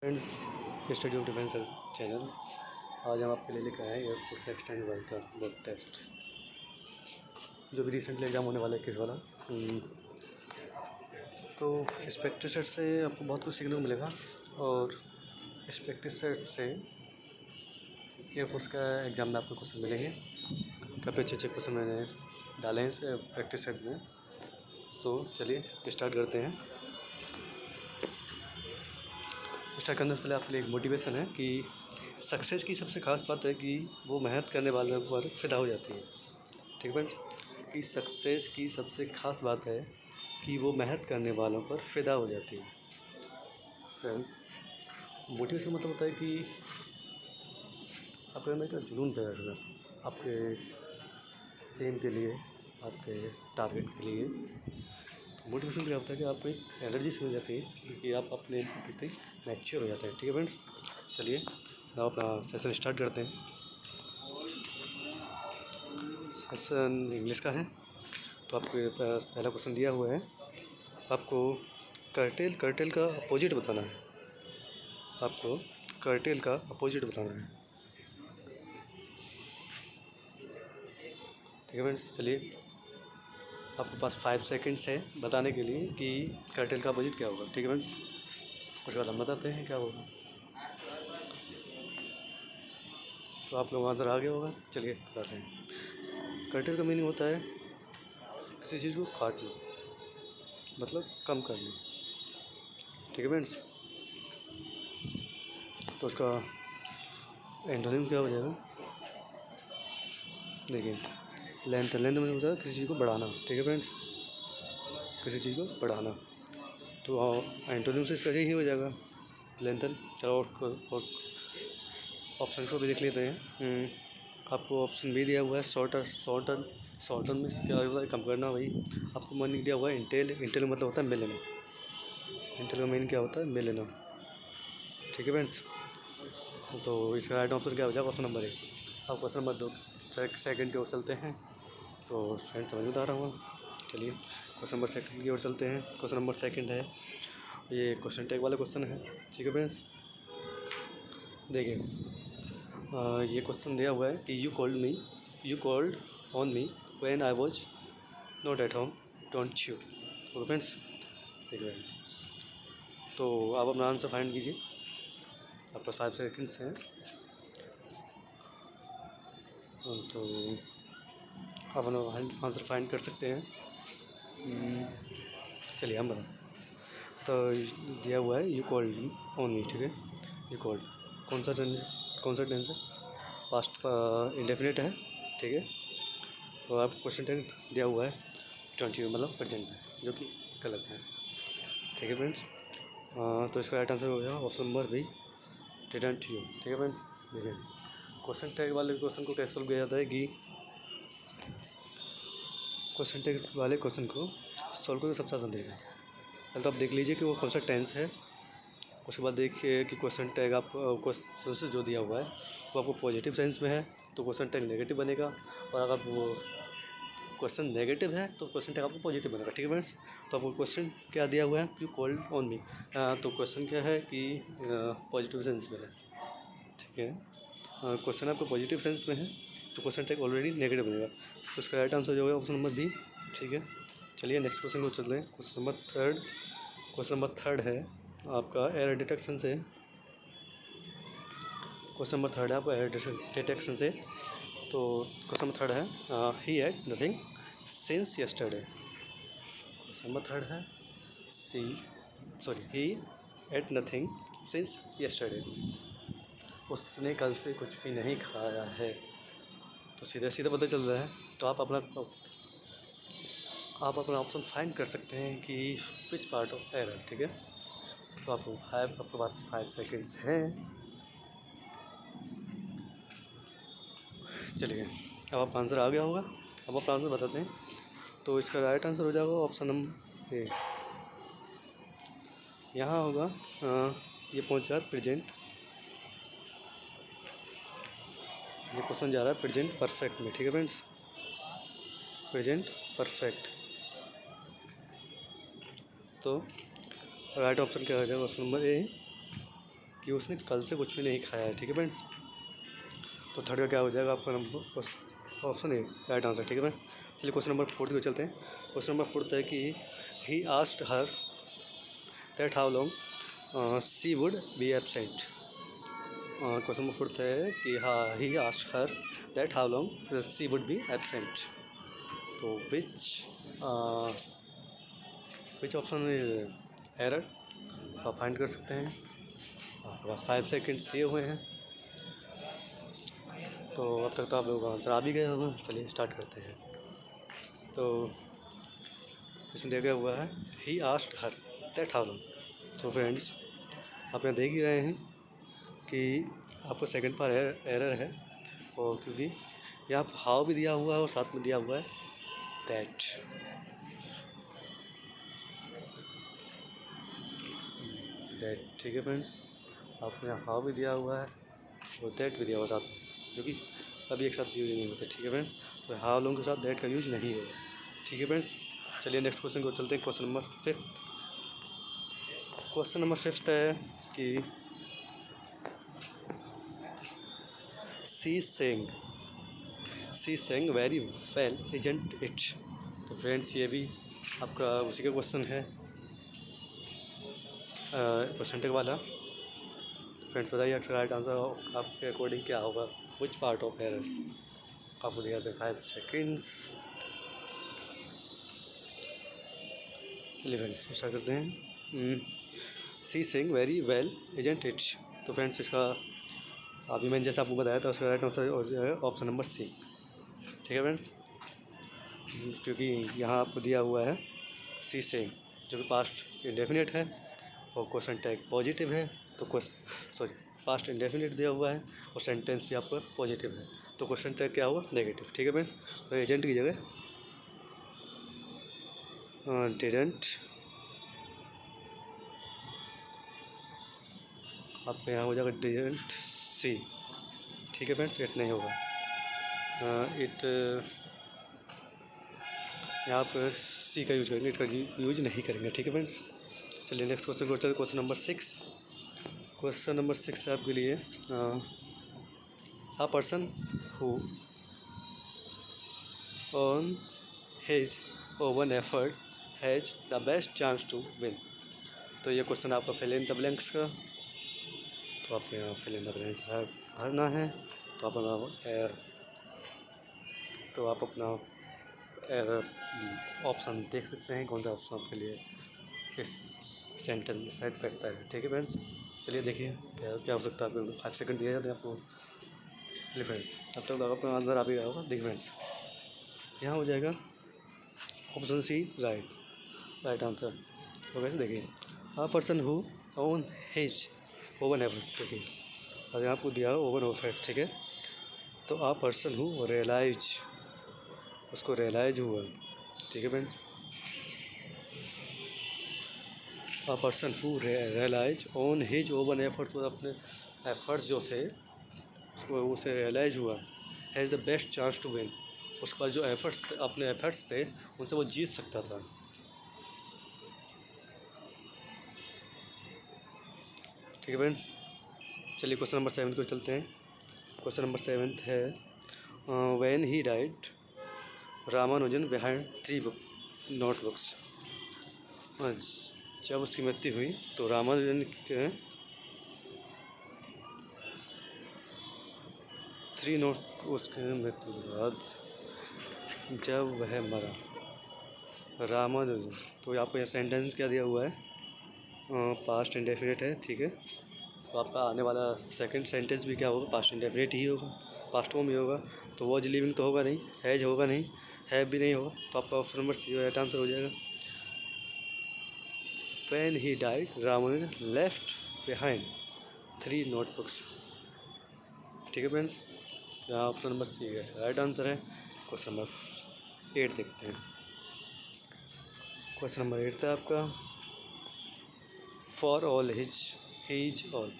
Friends, study of defence channel. आज हम आपके लिए लेकर आए हैं एयरफोर्स एक्सटेंड वाई का वर्क टेस्ट, जो भी रिसेंटली एग्ज़ाम होने वाला है किस वाला। तो इस प्रैक्टिस सेट से आपको बहुत कुछ सीखने को मिलेगा, और इस प्रैक्टिस सेट से एयरफोर्स का एग्ज़ाम में आपको क्वेश्चन मिलेंगे। काफ़ी अच्छे क्वेश्चन मैंने डाले हैं इस प्रैक्टिस सेट में। तो चलिए स्टार्ट करते हैं। स्टार्ट करने से पहले आपके लिए एक मोटिवेशन है कि सक्सेस की सबसे ख़ास बात है कि वो मेहनत करने वालों पर फ़िदा हो जाती है। ठीक है फ्रेंड्स, कि सक्सेस की सबसे ख़ास बात है कि वो मेहनत करने वालों पर फ़िदा हो जाती है। फ्रेंड, मोटिवेशन का मतलब होता है कि आपके अंदर का जुनून पैदा करना, आपके एम के लिए, आपके टारगेट के लिए। मोटिवेशन क्या होता है कि आपको एक एनर्जी से हो जाती है, क्योंकि आप अपने एम के प्रति मैच्योर हो जाते हैं। ठीक है फ्रेंड्स, चलिए अब अपना सेशन स्टार्ट करते हैं। सेशन इंग्लिश का है, तो आपके पास पहला क्वेश्चन दिया हुआ है। आपको कर्टेल का अपोजिट बताना है। आपको कर्टेल का अपोजिट बताना है। ठीक है फ्रेंड्स, चलिए आपके पास 5 सेकंड्स है बताने के लिए कि कर्टेल का अपोजिट क्या होगा। ठीक है फ्रेंड्स, उसके बाद हम बताते हैं क्या होगा। तो आप लोग आंसर आ गया होगा, चलिए बताते हैं। कर्टेल का मीनिंग होता है किसी चीज़ को काटना, मतलब कम करना। ठीक है फ्रेंड्स, तो उसका एंटोनिम क्या हो जाएगा, देखिए लेंथ में होता है किसी चीज़ को बढ़ाना। ठीक है फ्रेंड्स, किसी चीज़ को बढ़ाना, तो एंटोनिम से इसका यही हो जाएगा, लेंथन। चलो और ऑप्शन को भी देख लेते हैं। आपको ऑप्शन भी दिया हुआ है शॉर्टन में क्या होता है, कम करना। वही आपको मीनिंग दिया हुआ है इंटेल का मतलब होता है मिल लेना। इंटेल का मीनिंग क्या होता है, मिल लेना। ठीक है फ्रेंड्स, तो इसका राइट आंसर क्या हो जाएगा, क्वेश्चन नंबर 1। अब क्वेश्चन नंबर 2 सेकंड की ओर चलते हैं, तो फ्रेंड समझ में आ रहा होगा। चलिए क्वेश्चन नंबर 2 की ओर चलते हैं। क्वेश्चन नंबर 2 है, ये क्वेश्चन टैग वाला क्वेश्चन है। ठीक है फ्रेंड्स, देखिए ये क्वेश्चन दिया हुआ है कि you called on me when I was not at home, don't you. तो फ्रेंड्स देखिए, तो आप अपना आंसर फाइंड कीजिए। आपके पास 5 सेकंड्स हैं, तो आप अपना आंसर फाइंड कर सकते हैं। चलिए हम बताएं। तो दिया हुआ है यू कॉल्ड ऑन मी। ठीक है, यू कॉल्ड कौन सा टेंस है, पास्ट इंडेफिनिट है। ठीक है, तो आप क्वेश्चन टैग दिया हुआ है डोंट यू, मतलब प्रेजेंट है, जो कि गलत है। ठीक है फ्रेंड्स, तो इसका राइट आंसर हो जाएगा option number B, didn't you. ठीक है फ्रेंड्स, देखिए क्वेश्चन टैग वाले क्वेश्चन को कैसे सॉल्व किया जाता है कि क्वेश्चन टैग वाले क्वेश्चन को सॉल्व करके सबसे आसान तरीका, पहले तो आप देख लीजिए कि वो कौन सा टेंस है। उसके बाद देखिए कि क्वेश्चन टैग आप क्वेश्चन से जो दिया हुआ है वो आपको पॉजिटिव सेंस में है, तो क्वेश्चन टैग नेगेटिव बनेगा। और अगर वो क्वेश्चन नेगेटिव है तो क्वेश्चन टैग आपको पॉजिटिव बनेगा। ठीक है फ्रेंड्स, तो आपको क्वेश्चन क्या दिया हुआ है, यू कॉल्ड ऑन मी, तो क्वेश्चन क्या है कि पॉजिटिव सेंस में है। ठीक है, क्वेश्चन आपको पॉजिटिव सेंस में है, तो क्वेश्चन टैग ऑलरेडी नेगेटिव बनेगा, तो इसका राइट आंसर जो होगा ऑप्शन नंबर बी। ठीक है, चलिए नेक्स्ट क्वेश्चन को चलते हैं। क्वेश्चन नंबर थर्ड है आपका एरर डिटेक्शन से। क्वेश्चन नंबर 3 है आपका एरर डिटेक्शन से। तो क्वेश्चन नंबर 3 है he had nothing since yesterday. Question number 3 है he had nothing since yesterday, उसने कल से कुछ भी नहीं खाया है। तो सीधा सीधा पता चल रहा है, तो आप अपना ऑप्शन फाइंड कर सकते हैं कि विच पार्ट ऑफ एरर। ठीक है, तो आपके पास 5 सेकंड्स हैं। चलिए अब आपका आंसर आ गया होगा, अब आप आंसर बताते हैं। तो इसका राइट आंसर हो जाएगा ऑप्शन नंबर ए, यहाँ होगा। ये पहुँच रहा है प्रेजेंट, ये क्वेश्चन जा रहा है प्रेजेंट परफेक्ट में। ठीक है फ्रेंड्स, प्रेजेंट परफेक्ट, तो राइट ऑप्शन क्या हो जाएगा, ऑप्शन नंबर ए, कि उसने कल से कुछ भी नहीं खाया है। ठीक है फ्रेंड्स, तो थर्ड का क्या हो जाएगा आपका number option A right answer. ठीक है फ्रेंड, चलिए क्वेश्चन नंबर 4 की ओर चलते हैं। क्वेश्चन नंबर 4 है कि he asked her that how long she would be absent. Question number 4 है कि हाँ he asked her that how long she would be absent. तो विच ऑप्शन इज एरर, तो आप फाइंड कर सकते हैं। आपके पास 5 सेकेंड्स दिए हुए हैं, तो अब तक तो आप लोगों का आंसर आ भी गया होगा। चलिए स्टार्ट करते हैं। तो इसमें दिया गया हुआ है he asked her that how long. तो फ्रेंड्स, आप यहाँ देख ही रहे हैं कि आपको सेकंड पर एरर है, और क्योंकि यहाँ हाउ भी दिया हुआ है और साथ में दिया हुआ है दैट। ठीक है फ्रेंड्स, आपको यहाँ हाउ भी दिया हुआ है और दैट भी दिया हुआ साथ में, जो कि अभी एक साथ यूज नहीं होते। ठीक है फ्रेंड्स, तो हाउ लॉन्ग के साथ दैट का यूज नहीं होगा। ठीक है फ्रेंड्स, चलिए नेक्स्ट क्वेश्चन को चलते हैं। Question number 5। क्वेश्चन नंबर 5 है कि सी sang very well isn't it. तो फ्रेंड्स, ये भी आपका उसी का क्वेश्चन है, परसेंटेज वाला। फ्रेंड्स बताइए आपका राइट आंसर आपके अकॉर्डिंग क्या होगा, विच पार्ट ऑफ एरर। आपको दिया था 5 सेकेंड्स। चलिए फ्रेंड्स स्टार्ट करते हैं। She sang very well isn't it. तो फ्रेंड्स, इसका अभी मैंने जैसे आपको बताया था उसका right answer option number C. ठीक है फ्रेंड्स, क्योंकि यहाँ आपको दिया हुआ है सी सेंग, जो कि पास्ट इंडेफिनिट है और क्वेश्चन टैग पॉजिटिव है। तो पास्ट इंडेफिनिट दिया हुआ है और सेंटेंस भी आपका पॉजिटिव है, तो क्वेश्चन टैग क्या होगा, नेगेटिव। ठीक है फ्रेंड्स, तो एजेंट की जगह डिडंट, आपका यहाँ हो जाएगा डिडंट सी। ठीक है फ्रेंड्स, इट नहीं होगा, इट यहाँ पर सी का यूज करेंगे, इट का यूज नहीं करेंगे। ठीक है फ्रेंड्स, चलिए नेक्स्ट क्वेश्चन को चलते। Question number 6। क्वेश्चन नंबर 6 है आपके लिए a person who on his own effort has the best chance to win. तो ये क्वेश्चन आपका फिल इन द ब्लैंक्स का, तो आपको यहाँ फिल इन द ब्लैंक्स भरना है। तो आप अपना ऑप्शन देख सकते हैं, कौन सा ऑप्शन आपके लिए इस सेंटेंस में सेट बैठता है। ठीक है फ्रेंड्स, चलिए देखिए क्या हो सकता है। आपको 5 सेकंड दिया जाते हैं आपको। चलिए फ्रेंड्स, अब तक आपका आंसर आ भी गया होगा। देखिए फ्रेंड्स, यहाँ हो जाएगा ऑप्शन सी राइट आंसर। तो वैसे देखिए अ person who own his own effort. देखिए अब यहाँ आपको दिया ओवन एफर्ट। ठीक है, तो अ पर्सन हु रियलाइज, उसको रियलाइज हुआ। ठीक है friends, a person who realize on his own efforts, मतलब अपने एफर्ट्स जो थे उसको उसे रियलाइज हुआ has the best chance to win. उसका जो अपने एफर्ट्स थे उनसे वो जीत सकता था। ठीक है फ्रेंड्स, चलिए क्वेश्चन नंबर 7 को चलते हैं। क्वेश्चन नंबर 7 है when he died Ramanujan behind 3 notebooks. जब उसकी मृत्यु हुई तो रामानुजन के 3 नोट, उसके मृत्यु के बाद जब वह मरा रामानुजन। तो आपको यह सेंटेंस क्या दिया हुआ है, पास्ट इंडेफिनिट है। ठीक है, तो आपका आने वाला सेकंड सेंटेंस भी क्या होगा, पास्ट इंडेफिनिट ही होगा, पास्ट फॉर्म ही होगा। तो वॉज लिविंग तो होगा नहीं, हैज होगा नहीं, हैव भी नहीं होगा, तो आपका option number C right answer हो जाएगा। When he died Ramanujan left behind 3 notebooks. ठीक है फ्रेंड्स, यहाँ option number C right answer है। क्वेश्चन नंबर 8 देखते हैं। क्वेश्चन नंबर 8 था आपका for all his all,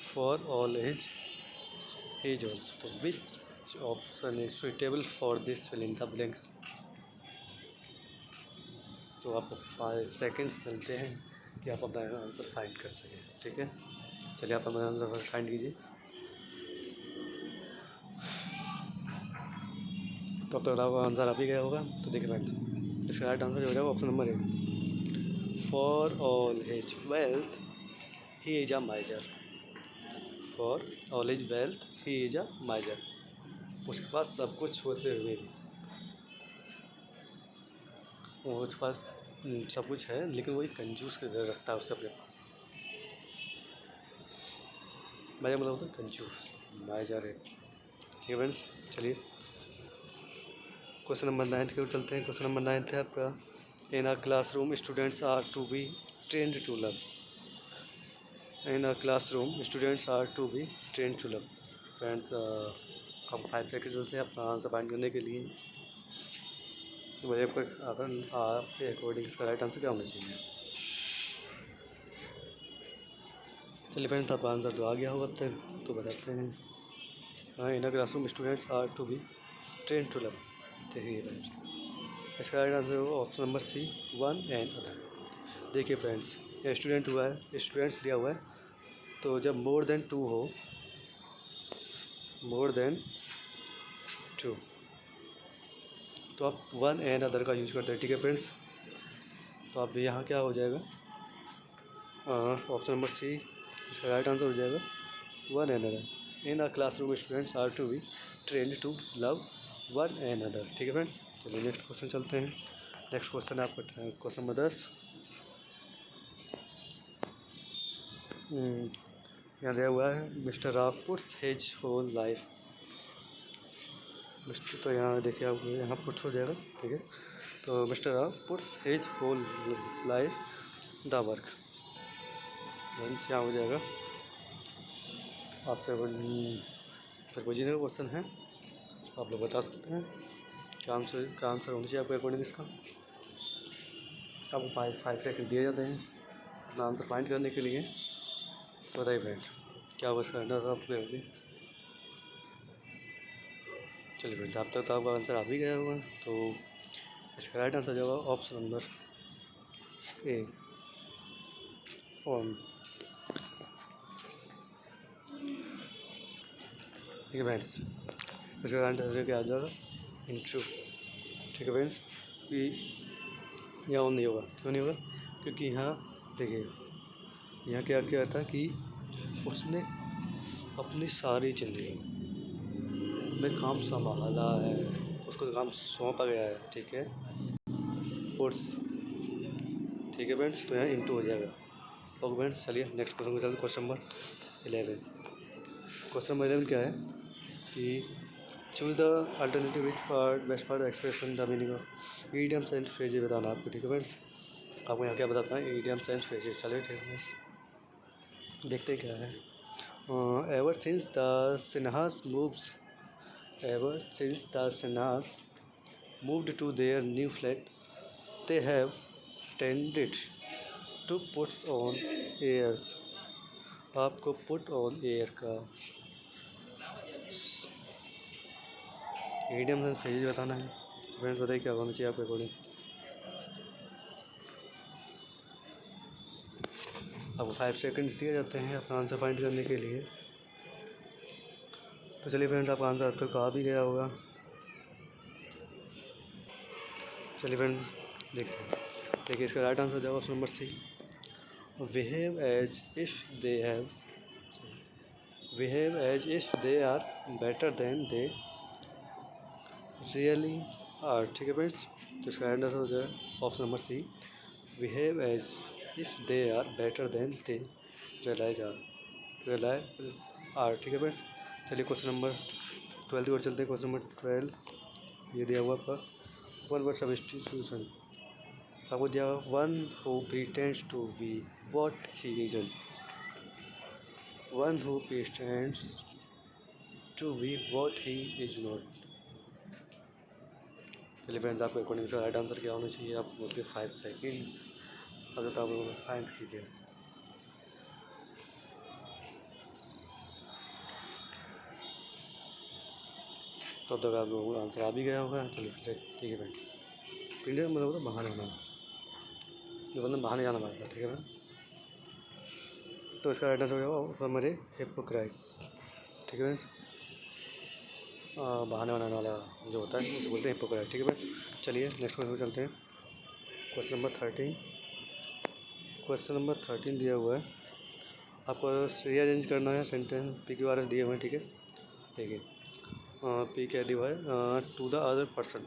for all his all. तो which option is suitable for this fill in the blanks. तो आपको 5 सेकेंड्स मिलते हैं कि आप अपना आंसर फाइंड कर सकें। ठीक है, चलिए आप अपना आंसर फाइंड कीजिए। तो अब तक आपका आंसर आ ही गया होगा। तो देखिए फ्रेंड्स, इसका राइट आंसर हो जाएगा option number A, for all his wealth he is a माइजर। For all his wealth he is a माइजर। उसके पास सब कुछ होते हुए भी, उसके पास सब कुछ है लेकिन वो एक कंजूस की नज़र रखता है उससे अपने पास। माइजर मतलब होता है कंजूस, माइजर है। ठीक है फ्रेंड्स, चलिए क्वेश्चन नंबर 9 की ओर चलते हैं। क्वेश्चन नंबर 9 है आपका, in a classroom students are to be trained to love. In a classroom students are to be trained to love. Friends हम 5 सेकेंड से अपना आंसर फाइंड करने के लिए वजह पर आपके अकॉर्डिंग इसका राइट आंसर क्या होना चाहिए। चलिए फ्रेंड्स, आपका आंसर तो आ गया होगा अब तक, तो बताते हैं। हाँ, in a classroom students are to be trained to love. देखिए फ्रेंड्स, इसका राइट आंसर होगा option number C, one and other. देखिए फ्रेंड्स, ये स्टूडेंट हुआ है, स्टूडेंट्स दिया हुआ है, तो जब मोर देन टू हो, मोर देन टू, तो आप वन एंड अदर का यूज़ करते हैं। ठीक है फ्रेंड्स, तो आप यहाँ क्या हो जाएगा, ऑप्शन नंबर सी इसका राइट आंसर हो जाएगा, one and other. In a classroom students are to be trained to love one and other. ठीक है फ्रेंड्स, चलिए नेक्स्ट क्वेश्चन चलते हैं। नेक्स्ट क्वेश्चन है आपका क्वेश्चन नंबर 10। यहाँ दिया हुआ है, mister Rao puts his whole life. Mister, तो यहाँ देखिए आप यहाँ पुट्स हो जाएगा। ठीक है, तो mister Rao puts his whole life the work. Means यहाँ हो जाएगा आपका प्रपोजिशन का क्वेश्चन है, आप लोग बता सकते हैं क्या आंसर होना चाहिए आपके अकॉर्डिंग इसका। आपको 5 सेकंड दिए जाते हैं अपना आंसर फाइंड करने के लिए। बताइए फ्रेंड, क्या बस करना था आपके अभी। चलिए फ्रेंड्स, आप तक तो आपका आंसर आ भी गया होगा, तो इसका राइट आंसर जो होगा ऑप्शन नंबर ए, ऑन। ठीक है फ्रेंड्स, इसका राइट आंसर क्या आ जाएगा, इंट्रू। ठीक है फ्रेंड्स, कि यहाँ ऑन नहीं होगा, क्यों नहीं होगा, क्योंकि यहाँ देखिए यहाँ क्या क्या था कि उसने अपनी सारी ज़िंदगी में काम संभाला है, उसको काम सौंपा गया है। ठीक है, कोर्स। ठीक है फ्रेंड्स, तो यहाँ इंटू हो जाएगा। ओके फ्रेंड्स, चलिए नेक्स्ट क्वेश्चन को चलते हैं। Question number 11। क्वेश्चन नंबर 11 क्या है कि choose the alternative which part best part expression the meaning of idioms and phrases बताना आपको। ठीक है फ्रेंड्स, आपको यहाँ क्या बताता है, ईडियम्स एंड फ्रेजेस। चलिए ठीक है, देखते क्या है। Ever since the Sinhas moves, ever since the Sinhas moved to their new flat, they have tended to put on airs। आपको पुट ऑन एयर का मीडियम से फ्रेज बताना है। फ्रेंड्स बताइए क्या होना चाहिए आपके अकॉर्डिंग। आपको 5 सेकंड्स दिए जाते हैं अपना आंसर फाइंड करने के लिए। तो चलिए फ्रेंड्स, आपका आंसर अब तक आ भी गया होगा। चलिए फ्रेंड्स, देखिए इसका राइट आंसर जाएगा option number C, behave as if they are better than they really are. ठीक है फ्रेंड्स, तो इसका राइट आंसर हो जाए option number C, behave as if they are better than they realize are. ठीक है friends, चलिए क्वेश्चन नंबर 12 की ओर चलते हैं। क्वेश्चन नंबर 12 ये दिया हुआ आपका, वन वर्ड सब्स्टिट्यूशन। आपको दिया one who pretends to be what he isn't. One who pretends to be what he is not. चलिए फ्रेंड्स, आपके अकॉर्डिंग से राइट आंसर क्या होना चाहिए। आप मुझे 5 सेकेंड्स अगर तो आप लोग फाइंड कीजिए। तो अब तक आप लोगों का आंसर आ भी गया होगा। चलिए ठीक है फ्रेंड, प्रिंटर मतलब होता बाहर जाना, जो बंदा बाहर नहीं जाना पाता। ठीक है फ्रेंड, तो इसका राइट आंसर हो जाएगा ऑप्शन नंबर ए हिप्पोक्राइट। ठीक है फ्रेंड्स, बहाने बनाने वाला जो होता है उसे बोलते हैं हिप्पोक्राइट। ठीक है फ्रेंड्स, चलिए नेक्स्ट क्वेश्चन पर चलते हैं। क्वेश्चन नंबर 13, क्वेश्चन नंबर 13 दिया हुआ है, आपको रीअरेंज करना है sentence. P Q R S दिए हुए हैं। ठीक है, देखिए पी क्या दिया हुआ है, to the other person,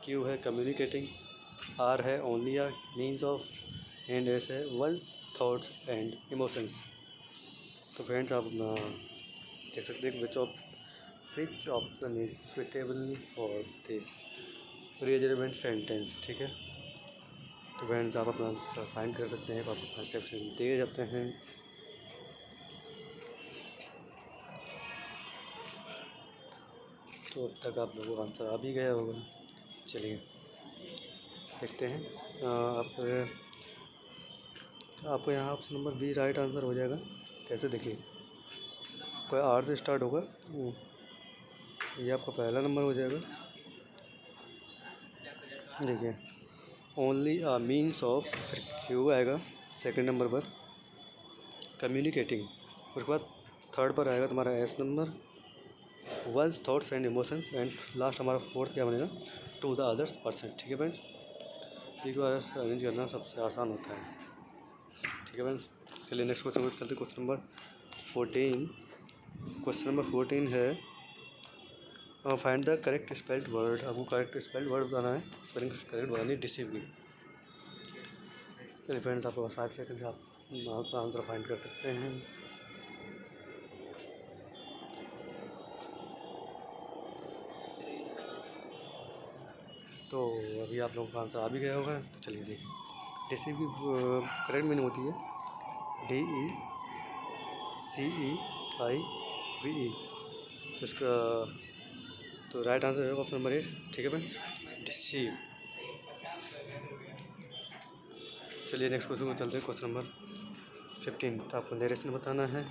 Q है कम्युनिकेटिंग, आर है only a means of, and S है वंस थॉट्स एंड इमोशंस। तो फ्रेंड्स आप देख सकते हैं which option is suitable for this rearrangement sentence. ठीक है, तो फ्रेंड्स आप अपना आंसर फाइंड कर सकते हैं, आप अपना सेक्शन दे जाते हैं। तो अब तक आप लोगों का आंसर आ भी गया होगा। चलिए देखते हैं। आपको यहाँ option number B right answer हो जाएगा। कैसे, देखिए आपका आर से स्टार्ट होगा, ये आपका पहला नंबर हो जाएगा। देखिए ओनली अ मीन्स ऑफ, फिर क्यू आएगा सेकंड नंबर पर, कम्युनिकेटिंग, उसके बाद थर्ड पर आएगा तुम्हारा S number, one's thoughts and emotions, and last हमारा फोर्थ क्या बनेगा, टू द अदर्स पर्सन। ठीक है फ्रेंड्स, पी को अरेंज करना सबसे आसान होता है। ठीक है फ्रेंड्स, चलिए नेक्स्ट क्वेश्चन पर चलते। क्वेश्चन नंबर 14, क्वेश्चन नंबर 14 है find the correct spelled word. आपको करेक्ट स्पेल्ड वर्ड बताना है, स्पेलिंग करेक्ट बतानी है डिसीव की। चलिए फ्रेंड्स, आपके पास 5 सेकंड से आप आंसर फाइंड कर सकते हैं। तो अभी आप लोगों का आंसर आ भी गया होगा। तो चलिए देखिए, डिसीव की करेक्ट मीनिंग होती है DECEIVE। तो इसका तो राइट आंसर है ऑप्शन नंबर 8। ठीक है फ्रेंड्स, डिसीव। चलिए नेक्स्ट क्वेश्चन को चलते हैं। क्वेश्चन नंबर 15, तो आपको नरेशन बताना है,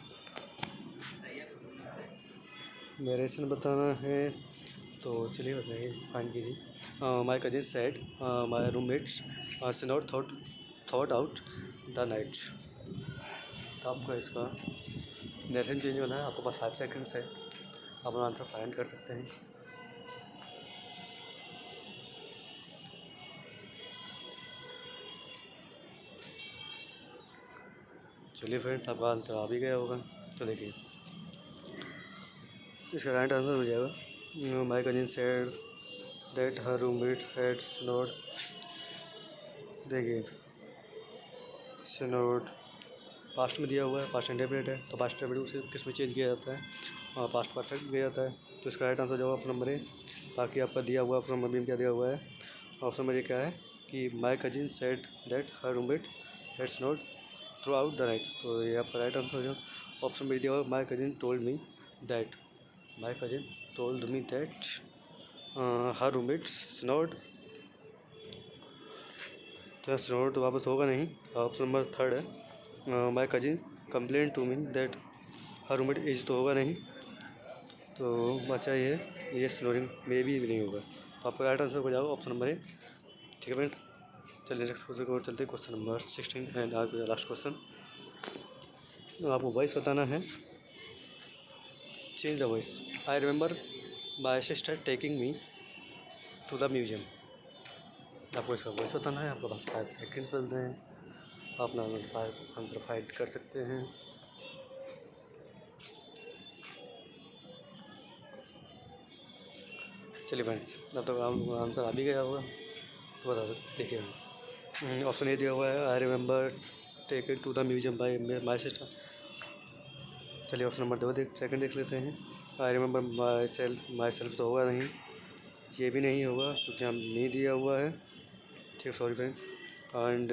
नरेशन बताना है। तो चलिए बताइए, फाइंड कीजिए। My cousin said my roommates snored thought out the night. तो आपको इसका नरेशन चेंज होना है, आपके पास 5 सेकंड्स है, आप अपना आंसर फाइंड कर सकते हैं। चलिए फ्रेंड्स, आपका आंसर आ भी गया होगा। तो देखिए इसका राइट आंसर हो जाएगा my cousin said that her roommate had snored. देखिए स्नोड पास्ट में दिया हुआ है, पास्ट इंडेफिनिट है, तो पास्ट इंडेफिनिट उसे किस में चेंज किया जाता है, और पास्ट परफेक्ट किया जाता है। तो इसका राइट आंसर जो ऑप्शन नंबर ए। बाकी आपका दिया हुआ ऑप्शन नंबर बी में क्या दिया हुआ है, ऑप्शन नंबर ए क्या है कि my cousin said that her roommate had snored throughout the night. तो ये आपका राइट आंसर हो जाए। ऑप्शन नंबर दिया हुआ my cousin told me that, my cousin told me that her roommate snored. तो स्नोड तो वापस होगा नहीं। ऑप्शन नंबर थर्ड है my cousin complain to me that her roommate age, तो होगा नहीं। तो बचा ये स्नोरिंग मे भी नहीं होगा। तो आपका राइट आंसर हो जाएगा ऑप्शन नंबर ए। ठीक है फ्रेंड, चलिए नेक्स्ट क्वेश्चन की ओर चलते हैं। क्वेश्चन नंबर 16 एंड आज लास्ट क्वेश्चन। आपको वॉइस बताना है, change the voice. I remember my sister taking me to the museum. आपको इसका वॉइस बताना है, आपके पास 5 सेकेंड्स मिलते हैं, आप अपना आंसर फाइंड कर सकते हैं। चलिए फ्रेंड्स, अब तक आपको आंसर आ भी गया होगा, तो बता दो। देखिए ऑप्शन ए दिया हुआ है I remember taken to the museum by my sister. चलिए ऑप्शन नंबर 2 सेकंड देख लेते हैं। आई रिमेंबर माई सेल्फ तो होगा नहीं, ये भी नहीं होगा क्योंकि हम नहीं दिया हुआ है। ठीक, सॉरी फ्रेंड। एंड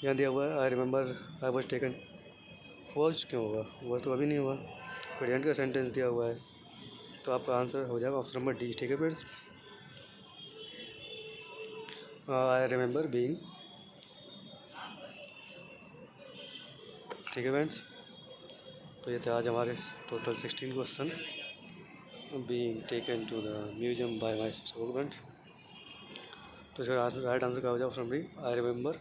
यहाँ दिया हुआ है I remember I was taken, was क्यों होगा, वॉज तो अभी नहीं हुआ। प्रेजेंट का सेंटेंस दिया हुआ है, तो आपका आंसर हो जाएगा ऑप्शन नंबर डी। ठीक है फ्रेंड्स, आई रिमेंबर बीइंग। ठीक है फ्रेंड्स, तो ये थे आज हमारे total 16 question being taken to the museum by my sister friends. तो इसका राइट आंसर क्या हो जाए option B, I remember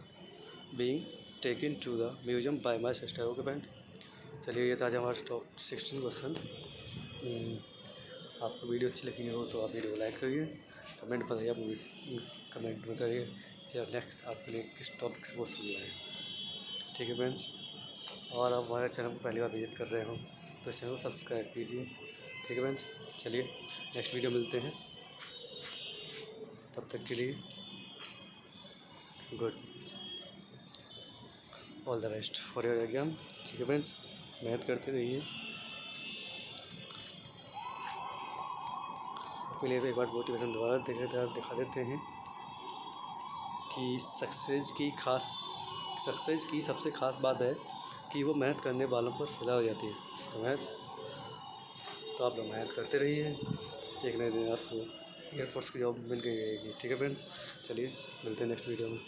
being taken to the museum by my sister. Okay friend, चलिए ये था आज हमारा टॉप 16 क्वेश्चन। आपको वीडियो अच्छी लगी हो तो आप वीडियो को लाइक करिए, कमेंट बताइए, आप कमेंट में करिए कि नेक्स्ट आपके लिए किस टॉपिक से क्वेश्चन लाए। ठीक है फ्रेंड्स, और आप हमारे चैनल को पहली बार विजिट कर रहे हो तो इस चैनल को सब्सक्राइब कीजिए। ठीक है फ्रेंड्स, चलिए नेक्स्ट वीडियो मिलते हैं, तब तक के लिए good, all the best for your exam. ठीक है फ्रेंड्स, मेहनत करते रहिए। आपके लिए एक बार मोटिवेशन दोबारा दिखा देते हैं कि सक्सेस की सबसे ख़ास बात है कि वो मेहनत करने वालों पर फिदा हो जाती है। तो आप लोग मेहनत करते रहिए, एक नए दिन आपको एयरफोर्स की जॉब मिल गई रहेगी। ठीक है फ्रेंड्स, चलिए मिलते हैं नेक्स्ट वीडियो में।